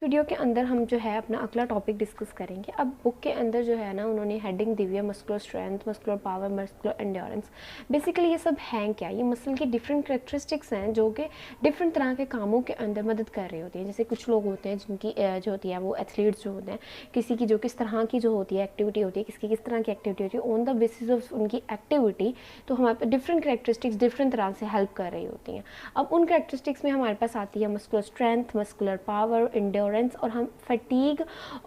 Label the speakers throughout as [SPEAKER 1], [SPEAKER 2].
[SPEAKER 1] Video के अंदर हम जो है अपना अगला टॉपिक डिस्कस करेंगे। अब बुक के अंदर जो है ना उन्होंने हेडिंग दी हुई है muscular strength, muscular power, muscular endurance. Basically ये सब हैं क्या, ये मसल की डिफरेंट करेक्टरिस्टिक्स हैं जो कि डिफरेंट तरह के कामों के अंदर मदद कर रही होती हैं। जैसे कुछ लोग होते हैं जिनकी जो होती है वो एथलीट्स जो होते हैं, किसी की जो किस तरह की जो होती है एक्टिविटी होती है, किसकी किस तरह की एक्टिविटी होती है, ऑन द बेसिस ऑफ उनकी एक्टिविटी तो हमारे पास डिफरेंट करेक्टरिस्टिक्स डिफरेंट तरह से हेल्प कर रही होती हैं। अब उन करेक्टरिस्टिक्स में हमारे पास आती है muscular strength, muscular power, endurance, और हम फटीग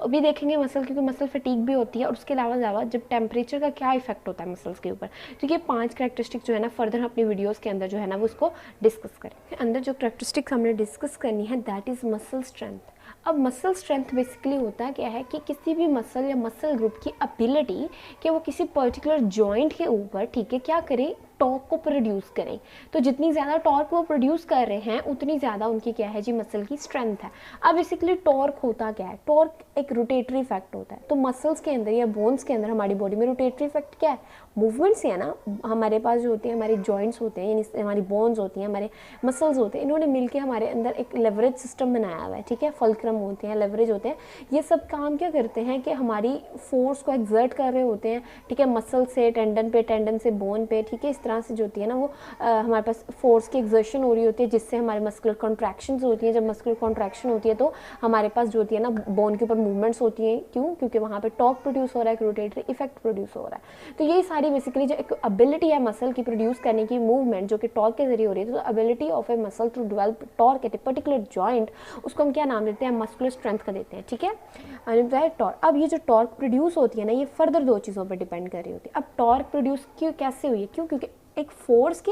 [SPEAKER 1] भी देखेंगे मसल, क्योंकि मसल फटीग भी होती है। और उसके अलावा जब टेम्परेचर का क्या इफेक्ट होता है मसल्स के ऊपर, तो ये 5 करेक्टरिस्टिक जो है ना फर्दर हम अपनी वीडियोस के अंदर जो है ना वो उसको डिस्कस करेंगे। अंदर जो करेक्टरिस्टिक्स हमने डिस्कस करनी है दैट इज़ मसल स्ट्रेंथ। अब मसल स्ट्रेंथ बेसिकली होता क्या है कि किसी भी मसल या मसल ग्रुप की एबिलिटी कि वो किसी पर्टिकुलर जॉइंट के ऊपर ठीक है क्या करें, टॉर्क को प्रोड्यूस करें। तो जितनी ज़्यादा टॉर्क वो प्रोड्यूस कर रहे हैं उतनी ज़्यादा उनकी क्या है जी मसल की स्ट्रेंथ है। अब बेसिकली टॉर्क होता क्या है, टॉर्क एक रोटेटरी इफेक्ट होता है। तो मसल्स के अंदर या बोन्स के अंदर हमारी बॉडी में रोटेटरी इफेक्ट क्या है, मूवमेंट्स है ना। हमारे पास जो होते हैं हमारे जॉइंट्स होते हैं, यानी हमारी बोन्स होती हैं, हमारे मसल्स होते हैं, इन्होंने मिलकर हमारे अंदर एक लेवरेज सिस्टम बनाया हुआ है। ठीक है, फलक्रम होते हैं, लेवरेज होते हैं। ये सब काम क्या करते हैं कि हमारी फोर्स को एक्सर्ट कर रहे होते हैं। ठीक है, मसल से टेंडन पे, टेंडन से बोन पे। ठीक है, इस तरह से जो होती है ना वो हमारे पास फोर्स की एक्सर्शन हो रही होती है, जिससे हमारे मस्कुलर कॉन्ट्रैक्शंस होती हैं। जब मस्कुलर कॉन्ट्रैक्शन होती है तो हमारे पास जो होती है ना बोन के ऊपर मूवमेंट्स होती हैं। क्यों? क्योंकि वहाँ पे टॉर्क प्रोड्यूस हो रहा है, एक रोटेटरी इफेक्ट प्रोड्यूस हो रहा है। तो यही सारी बेसिकली जो एक एबिलिटी है मसल की प्रोड्यूस करने की मूवमेंट जो कि टॉर्क के जरिए हो रही है, तो ability of a muscle to develop torque at a particular joint, उसको हम क्या नाम देते हैं, मस्कुलर स्ट्रेंथ का देते हैं। ठीक है, टॉर्क। अब ये जो टॉर्क प्रोड्यूस होती है ना ये फर्दर 2 चीज़ों पर डिपेंड कर रही होती है। अब टॉर्क प्रोड्यूस क्यों कैसे हुई है, क्यों? क्योंकि एक फोर्स के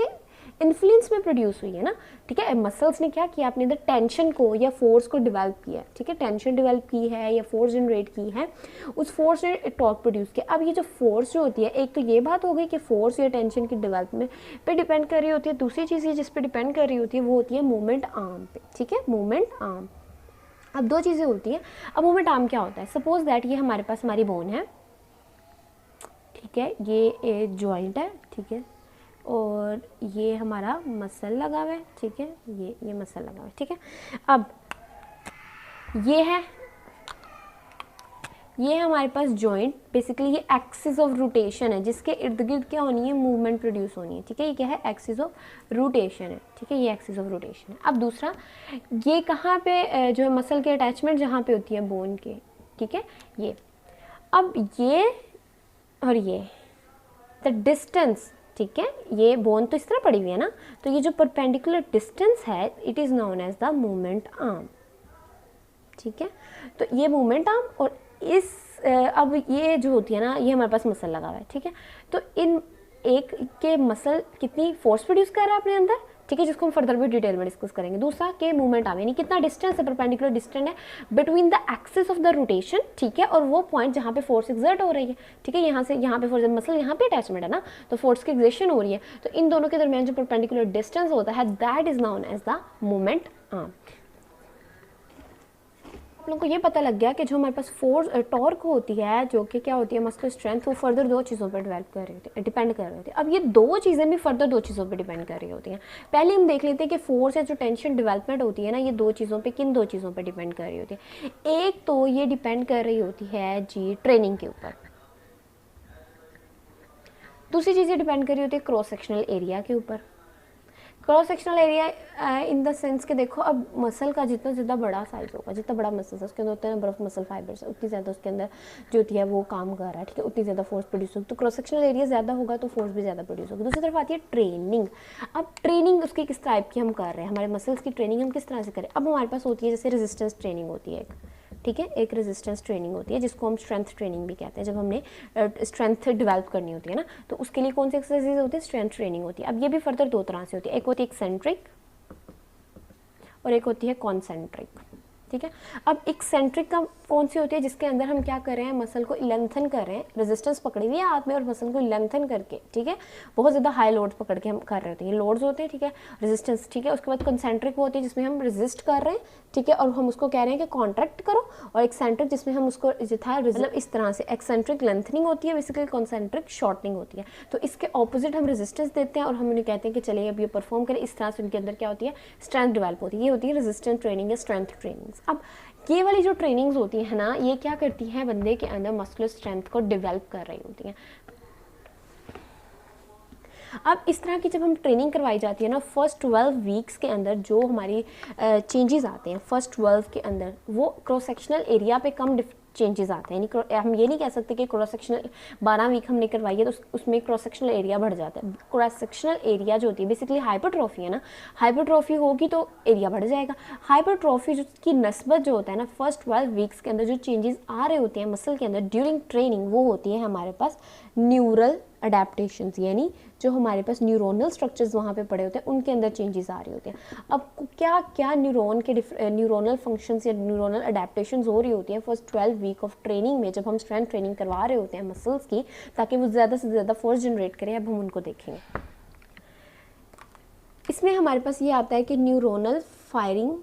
[SPEAKER 1] इन्फ्लुएंस में प्रोड्यूस हुई है ना। ठीक है, मसल्स ने क्या किया, अपने अंदर टेंशन को या फोर्स को डेवलप किया है। ठीक है, टेंशन डेवलप की है या फोर्स जनरेट की है, उस फोर्स ने टॉर्क प्रोड्यूस किया। अब ये जो फोर्स जो होती है, एक तो ये बात हो गई कि फोर्स या टेंशन की डेवलपमेंट पे डिपेंड कर रही होती है। दूसरी चीज़ ये जिस पे डिपेंड कर रही होती है वो होती है मूवमेंट आर्म पे। ठीक है, मूवमेंट आर्म। अब 2 चीज़ें होती हैं। अब मूवमेंट आर्म क्या होता है, सपोज दैट ये हमारे पास हमारी बोन है। ठीक है, ये एक जॉइंट है। ठीक है, और ये हमारा मसल लगा हुआ है। ठीक है, ये मसल लगा हुआ है। ठीक है, अब ये हमारे पास जॉइंट, बेसिकली ये एक्सिस ऑफ रोटेशन है जिसके इर्द गिर्द क्या होनी है, मूवमेंट प्रोड्यूस होनी है। ठीक है, ये क्या है, एक्सिस ऑफ रोटेशन है। ठीक है, ये एक्सिस ऑफ रोटेशन है। अब दूसरा, ये कहाँ पे जो है मसल के अटैचमेंट जहाँ पे होती है बोन के। ठीक है, ये अब ये और ये द डिस्टेंस। ठीक है, ये बोन तो इस तरह पड़ी हुई है ना, तो ये जो परपेंडिकुलर डिस्टेंस है it is known as the movement arm. ठीक है, तो ये मूवमेंट आर्म और इस अब ये जो होती है ना ये हमारे पास मसल लगा हुआ है। ठीक है, तो इन एक के मसल कितनी फोर्स प्रोड्यूस कर रहा है अपने अंदर। ठीक है, जिसको हम फर्दर भी डिटेल में डिस्कस करेंगे। दूसरा के मूवमेंट आर्म, यानी कितना डिस्टेंस है, परपेंडिकुलर डिस्टेंस है between the axis of the rotation. ठीक है, और वो पॉइंट जहाँ पे फोर्स एक्सर्ट हो रही है। ठीक है, यहाँ से यहाँ पे फोर्स, मसल यहाँ पे अटैचमेंट है ना, तो फोर्स की एक्सर्शन हो रही है। तो इन दोनों के दरमियान जो परपेंडिकुलर डिस्टेंस होता है that is known as the movement arm. आप लोगों को ये पता लग गया कि जो हमारे पास फोर्स टॉर्क होती है जो कि क्या होती है मस्कुलर स्ट्रेंथ, वो फर्दर 2 चीज़ों पर डेवलप कर रही होती है, डिपेंड कर रही होती है। अब ये 2 चीज़ें भी फर्दर 2 चीज़ों पर डिपेंड कर रही होती हैं। पहले हम देख लेते हैं कि फोर्स या जो टेंशन डेवलपमेंट होती है ना ये 2 चीज़ों पे, किन 2 चीज़ों पर डिपेंड कर रही होती है। एक तो ये डिपेंड कर रही होती है जी ट्रेनिंग के ऊपर। दूसरी चीज़ ये डिपेंड कर रही होती है क्रॉस सेक्शनल एरिया के ऊपर। Cross sectional area in the sense के देखो, अब मसल का जितना ज़्यादा बड़ा साइज होगा, जितना बड़ा मसल है उसके अंदर उतना नंबर ऑफ मसल फाइबर्स है, उतनी ज़्यादा उसके अंदर जो होती है वो काम कर रहा है। ठीक है, उतनी ज़्यादा फोर्स प्रोड्यूस होगी। तो क्रॉस सेक्शनल एरिया ज़्यादा होगा तो फोर्स भी ज़्यादा प्रोड्यूस होगी। दूसरी तरफ आती है ट्रेनिंग। अब ट्रेनिंग उसकी किस टाइप की हम कर रहे हैं, हमारे मसल्स की ट्रेनिंग हम किस तरह से करें। अब हमारे पास होती है जैसे रेजिस्टेंस ट्रेनिंग होती है एक। ठीक है, एक रेजिस्टेंस ट्रेनिंग होती है जिसको हम स्ट्रेंथ ट्रेनिंग भी कहते हैं। जब हमने स्ट्रेंथ डेवलप करनी होती है ना, तो उसके लिए कौन सी एक्सरसाइज होती है, स्ट्रेंथ ट्रेनिंग होती है। अब ये भी फर्दर 2 तरह से होती है, एक होती है एक्सेंट्रिक और एक होती है कॉन्सेंट्रिक। ठीक है, अब एक्सेंट्रिक का कौन सी होती है, जिसके अंदर हम क्या कर रहे हैं, मसल को लेंथन कर रहे हैं, रेजिस्टेंस पकड़ी हुई है हाथ में और मसल को लेंथन करके। ठीक है, बहुत ज़्यादा हाई लोड्स पकड़ के हम कर रहे होते हैं, लोड्स होते हैं। ठीक है, रेजिस्टेंस। ठीक है, उसके बाद कॉन्सेंट्रिक होती है जिसमें हम रेजिस्ट कर रहे हैं। ठीक है, और हम उसको कह रहे हैं कि कॉन्ट्रैक्ट करो। और एक्सेंट्रिक जिसमें हम उसको जितना मतलब इस तरह से, एक्सेंट्रिक लेंथनिंग होती है बेसिकली, कॉन्सेंट्रिक शॉर्टनिंग होती है। तो इसके ऑपोजिट हम रेजिस्टेंस देते हैं और हम उन्हें कहते हैं कि चलिए अब ये परफॉर्म करें। इस तरह से उनके अंदर क्या होती है, स्ट्रेंथ डेवलप होती है। ये होती है रेजिस्टेंस ट्रेनिंग या स्ट्रेंथ ट्रेनिंग। अब ये वाली जो ट्रेनिंग्स होती हैं ना, ये क्या करती हैं, बंदे के अंदर मस्कुलर स्ट्रेंथ को डेवलप कर रही होती हैं। अब इस तरह की जब हम ट्रेनिंग करवाई जाती है ना, फर्स्ट 12 वीक्स के अंदर जो हमारी चेंजेस आते हैं फर्स्ट 12 के अंदर, वो क्रॉस सेक्शनल एरिया पे कम चेंजेस आते हैं। यानी हम ये नहीं कह सकते कि क्रॉस सेक्शनल 12 वीक हमने करवाई है तो उसमें क्रॉस सेक्शनल एरिया बढ़ जाता है। क्रॉस सेक्शनल एरिया जो होती है बेसिकली हाइपरट्रॉफी है ना, हाइपरट्रॉफी होगी तो एरिया बढ़ जाएगा। हाइपरट्रॉफी की नस्बत जो होता है ना, फर्स्ट 12 वीक्स के अंदर जो चेंजेस आ रहे होते हैं मसल के अंदर ड्यूरिंग ट्रेनिंग, वो होती है हमारे पास न्यूरल अडेप्टेशंस, यानी जो हमारे पास न्यूरोनल स्ट्रक्चर्स वहाँ पे पड़े होते हैं उनके अंदर चेंजेस आ रहे होते हैं। अब क्या क्या न्यूरोनल फंक्शंस या न्यूरोनल अडेप्टेशंस हो रही होती हैं फर्स्ट 12 वीक ऑफ ट्रेनिंग में, जब हम स्ट्रेंथ ट्रेनिंग करवा रहे होते हैं मसल्स की, ताकि वो ज़्यादा से ज़्यादा फोर्स जनरेट करें। अब हम उनको देखेंगे। इसमें हमारे पास ये आता है कि न्यूरोनल फायरिंग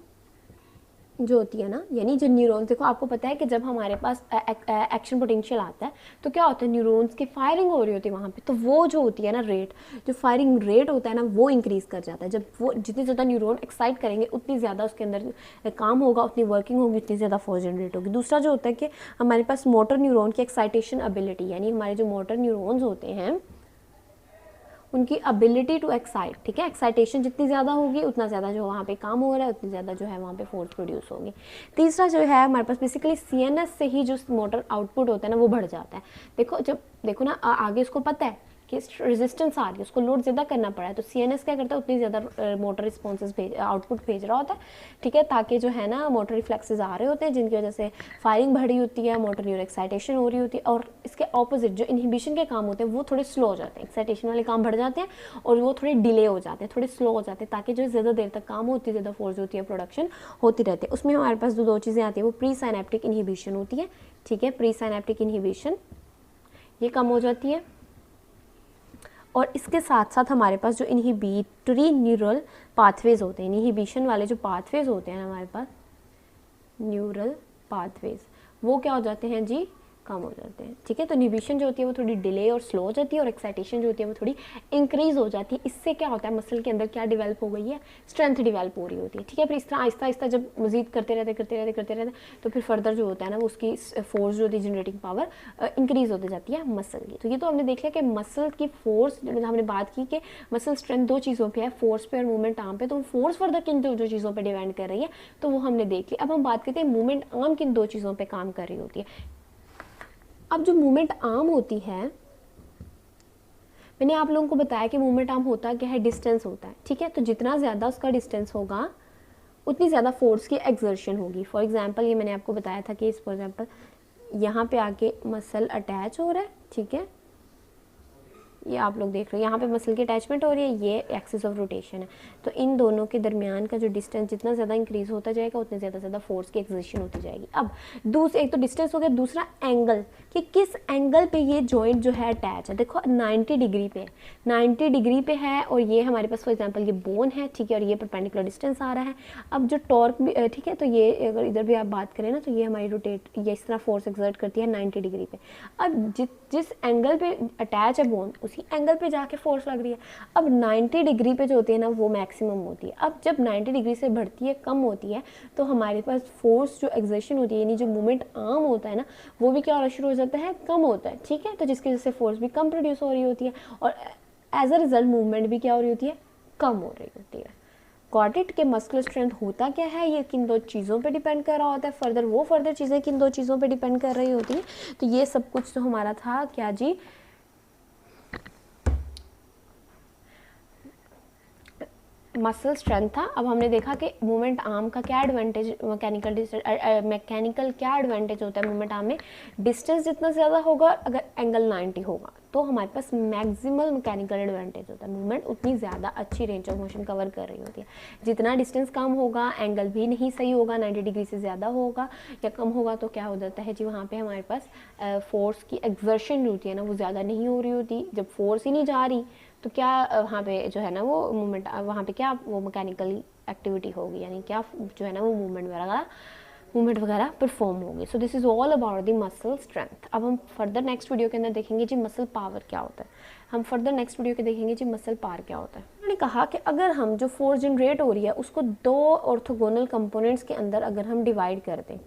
[SPEAKER 1] जो होती है ना, यानी जो न्यूरॉन्स, देखो आपको पता है कि जब हमारे पास एक्शन पोटेंशियल आता है तो क्या होता है, न्यूरॉन्स की फायरिंग हो रही होती है वहाँ पे, तो वो जो होती है ना रेट, जो फायरिंग रेट होता है ना, वो इंक्रीज़ कर जाता है। जब वो जितने ज़्यादा न्यूरॉन एक्साइट करेंगे उतनी ज़्यादा उसके अंदर काम होगा, उतनी वर्किंग होगी, उतनी ज़्यादा फोर्स जनरेट होगी। दूसरा जो होता है कि हमारे पास मोटर न्यूरॉन की एक्साइटेशन एबिलिटी, यानी हमारे जो मोटर न्यूरॉन्स होते हैं उनकी एबिलिटी टू एक्साइट, ठीक है, एक्साइटेशन जितनी ज़्यादा होगी उतना ज़्यादा जो वहाँ पे काम हो रहा है, उतनी ज़्यादा जो है वहाँ पे फोर्स प्रोड्यूस होगी। तीसरा जो है हमारे पास बेसिकली सीएनएस से ही जो मोटर आउटपुट होता है ना वो बढ़ जाता है। देखो ना आगे उसको पता है कि रेजिस्टेंस आ रही है, उसको लोड ज़्यादा करना पड़ा है, तो सीएनएस क्या करता है, उतनी ज़्यादा मोटर रिस्पॉन्सेज आउटपुट भेज रहा होता है, ठीक है, ताकि जो है ना मोटर रिफ्लेक्सेस आ रहे होते हैं जिनकी वजह से फायरिंग बढ़ी होती है, मोटर न्यूरल एक्साइटेशन हो रही होती है। और इसके ऑपोजिट जो इनहिबिशन के काम होते हैं वो थोड़े स्लो हो जाते हैं, एक्साइटेशन वाले काम बढ़ जाते हैं और वो थोड़े डिले हो जाते हैं, थोड़े स्लो हो जाते हैं, ताकि जो ज़्यादा देर तक काम होती है, ज़्यादा फोर्स होती है, प्रोडक्शन होती रहती है। उसमें हमारे पास जो दो चीज़ें आती है वो प्री साइनेप्टिक इनहिबिशन होती है, ठीक है, प्री साइनेप्टिक इनहिबिशन ये कम हो जाती है। और इसके साथ साथ हमारे पास जो इनहिबिटरी न्यूरल पाथवेज होते हैं, इनहिबिशन वाले जो पाथवेज होते हैं हमारे पास न्यूरल पाथवेज, वो क्या हो जाते हैं जी, कम हो जाते हैं, ठीक है। तो इनहिबिशन जो होती है वो थोड़ी डिले और स्लो हो जाती है और एक्साइटेशन जो होती है वो थोड़ी इंक्रीज हो जाती है। इससे क्या होता है, मसल के अंदर क्या डेवलप हो गई है, स्ट्रेंथ डेवलप हो रही होती है, ठीक है। फिर इस तरह आहिस्ता आहिस्ता जब मजीद करते रहते तो फिर फर्दर जो होता है ना वो उसकी फोर्स जो होती है, जनरेटिंग पावर इंक्रीज होती जाती है मसल की। तो ये तो हमने देख लिया कि मसल की फोर्स, हमने बात की कि मसल स्ट्रेंथ दो चीज़ों पर है, फोर्स पे और मूवमेंट आर्म पे। तो फोर्स फर्दर किन दो चीज़ों पर डिपेंड कर रही है, तो वो हमने देख लिया। अब हम बात करते हैं मूवमेंट आर्म किन दो चीज़ों पर काम कर रही होती है। अब जो मूवमेंट आर्म होती है, मैंने आप लोगों को बताया कि मूवमेंट आर्म होता क्या है, डिस्टेंस होता है, ठीक है। तो जितना ज़्यादा उसका डिस्टेंस होगा उतनी ज़्यादा फोर्स की एक्सर्शन होगी। फॉर एग्जांपल ये मैंने आपको बताया था कि फॉर एग्जांपल यहाँ पे आके मसल अटैच हो रहा है, ठीक है, ये आप लोग देख रहे हो, यहाँ पे मसल की अटैचमेंट हो रही है, ये एक्सिस ऑफ रोटेशन है। तो इन दोनों के दरमियान का जो डिस्टेंस जितना ज़्यादा इंक्रीज होता जाएगा उतने ज़्यादा फोर्स की एक्सर्शन होती जाएगी। अब एक तो डिस्टेंस हो गया, दूसरा एंगल, कि किस एंगल पे ये जॉइंट जो है अटैच है। देखो 90 डिग्री पे है, 90 डिग्री पे है और ये हमारे पास फॉर एग्जाम्पल ये बोन है, ठीक है, और ये परपेंडिकुलर डिस्टेंस आ रहा है। अब जो टॉर्क भी, ठीक है, तो ये अगर इधर भी आप बात करें ना तो ये हमारी ये इस तरह फोर्स एक्सर्ट करती है 90 डिग्री पे। अब जिस एंगल पे अटैच है बोन उसी एंगल पे जाके फोर्स लग रही है। अब 90 डिग्री पे जो होती है ना वो मैक्सिमम होती है। अब जब 90 डिग्री से बढ़ती है, कम होती है, तो हमारे पास फोर्स जो एक्सर्शन होती है, यानी जो मूवमेंट आर्म होता है ना, वो भी क्या होना शुरू हो जाता है, कम होता है, ठीक है। तो जिसकी वजह से फोर्स भी कम प्रोड्यूस हो रही होती है और एज अ रिजल्ट मूवमेंट भी क्या हो रही होती है, कम हो रही होती है। गॉट इट के मस्कुलर स्ट्रेंथ होता क्या है, ये किन दो चीज़ों पे डिपेंड कर रहा होता है, फर्दर चीज़ें किन दो चीज़ों पे डिपेंड कर रही होती हैं। तो ये सब कुछ तो हमारा था क्या जी, मसल स्ट्रेंथ था। अब हमने देखा कि मूवमेंट आर्म का क्या एडवांटेज, मैकेनिकल क्या एडवांटेज होता है मूवमेंट आर्म में, डिस्टेंस जितना ज़्यादा होगा, अगर एंगल 90 होगा तो हमारे पास मैक्सिमल मैकेनिकल एडवांटेज होता है, मूवमेंट उतनी ज़्यादा अच्छी रेंज ऑफ मोशन कवर कर रही होती है। जितना डिस्टेंस कम होगा, एंगल भी नहीं सही होगा, 90 डिग्री से ज़्यादा होगा या कम होगा, तो क्या हो जाता है जी, वहाँ पर हमारे पास फोर्स की एक्सर्शन होती है ना वो ज़्यादा नहीं हो रही होती। जब फोर्स ही नहीं जा रही तो क्या वहाँ पे जो है ना वो मूवमेंट, वहाँ पे क्या वो मैकेनिकल एक्टिविटी होगी, यानी क्या जो है ना वो मूवमेंट वगैरह परफॉर्म होगी। So this is all about the muscle strength. अब हम फर्दर नेक्स्ट वीडियो के अंदर देखेंगे जी मसल पावर क्या होता है। हम फर्दर नेक्स्ट वीडियो के देखेंगे जी मसल पावर क्या होता है। उन्होंने कहा कि अगर हम जो फोर्स जनरेट हो रही है उसको दो ऑर्थोगोनल कंपोनेंट्स के अंदर अगर हम डिवाइड कर दें,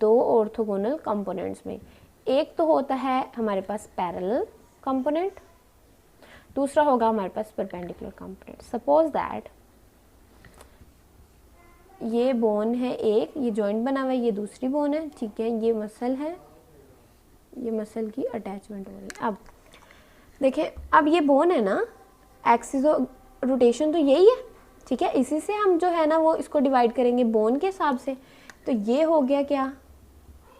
[SPEAKER 1] दो ऑर्थोगोनल कंपोनेंट्स में। एक तो होता है हमारे पास पैरेलल कंपोनेंट, दूसरा होगा हमारे पास परपेंडिकुलर कंपोनेंट। सपोज दैट ये बोन है एक, ये जॉइंट बना हुआ है, ये दूसरी बोन है, ठीक है, ये मसल है, ये मसल की अटैचमेंट हो रही है। अब देखिए, अब ये बोन है ना, एक्सिस रोटेशन तो यही है, ठीक है, इसी से हम जो है ना वो इसको डिवाइड करेंगे बोन के हिसाब से। तो ये हो गया क्या,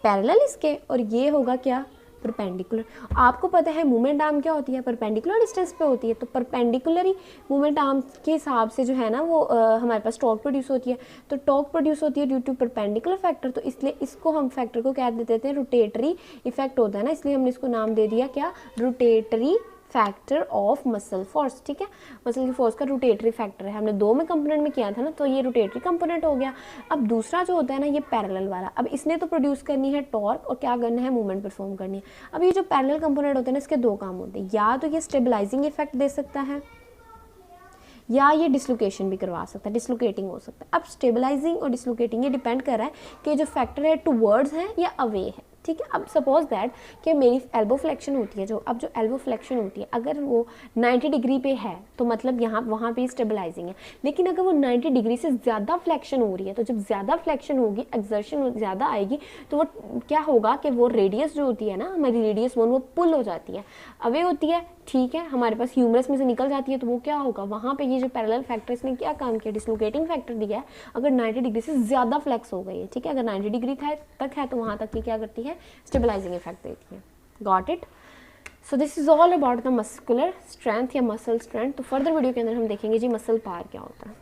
[SPEAKER 1] पैरेलल इसके, और ये होगा क्या, परपेंडिकुलर। आपको पता है मूवमेंट आर्म क्या होती है, परपेंडिकुलर डिस्टेंस पे होती है, तो परपेंडिकुलरी मूवमेंट आर्म के हिसाब से जो है ना वो हमारे पास टॉर्क प्रोड्यूस होती है। तो टॉर्क प्रोड्यूस होती है ड्यू टू परपेंडिकुलर फैक्टर, तो इसलिए इसको हम फैक्टर को क्या दे देते हैं, रोटेटरी इफेक्ट होता है ना, इसलिए हमने इसको नाम दे दिया क्या, rotatory factor of muscle force. ठीक है, मसल की फोर्स का रोटेटरी फैक्टर है, हमने दो में कंपोनेंट में किया था ना, तो ये रोटेटरी कंपोनेंट हो गया। अब दूसरा जो होता है ना ये पैरेलल वाला, अब इसने तो प्रोड्यूस करनी है टॉर्क और क्या करना है, मूवमेंट परफॉर्म करनी है। अब ये जो पैरेलल कंपोनेंट होते हैं ना, इसके दो काम होते हैं, या तो ये स्टेबलाइजिंग इफेक्ट दे सकता है या ये डिसलोकेशन भी करवा सकता है, डिसलोकेटिंग हो सकता है। अब स्टेबलाइजिंग और डिसलोकेटिंग ये डिपेंड कर रहा है कि जो फैक्टर है टुवर्ड्स है या अवे है। ठीक है, अब सपोज दैट कि मेरी एल्बो फ्लेक्शन होती है जो, अब जो एल्बो फ्लेक्शन होती है अगर वो 90 डिग्री पे है तो मतलब यहाँ वहाँ पे स्टेबलाइजिंग है, लेकिन अगर वो 90 डिग्री से ज़्यादा फ्लेक्शन हो रही है, तो जब ज़्यादा फ्लेक्शन होगी, एक्सर्शन ज़्यादा आएगी, तो वो क्या होगा कि वो रेडियस जो होती है ना हमारी रेडियस बोन, वो पुल हो जाती है, अवे होती है, ठीक है, हमारे पास ह्यूमरस में से निकल जाती है, तो वो क्या होगा, वहाँ पे ये जो पैरेलल फैक्टर इसने क्या काम किया, डिसलोकेटिंग फैक्टर दिया है। अगर 90 डिग्री से ज़्यादा फ्लेक्स हो गई है, ठीक है, अगर 90 डिग्री तक है तो वहाँ तक ये क्या करती है, स्टेबलाइजिंग इफेक्ट देती है। Got it. So this is all about the muscular strength या मसल स्ट्रेंथ। तो फर्दर वीडियो के अंदर हम देखेंगे जी मसल पावर क्या होता है।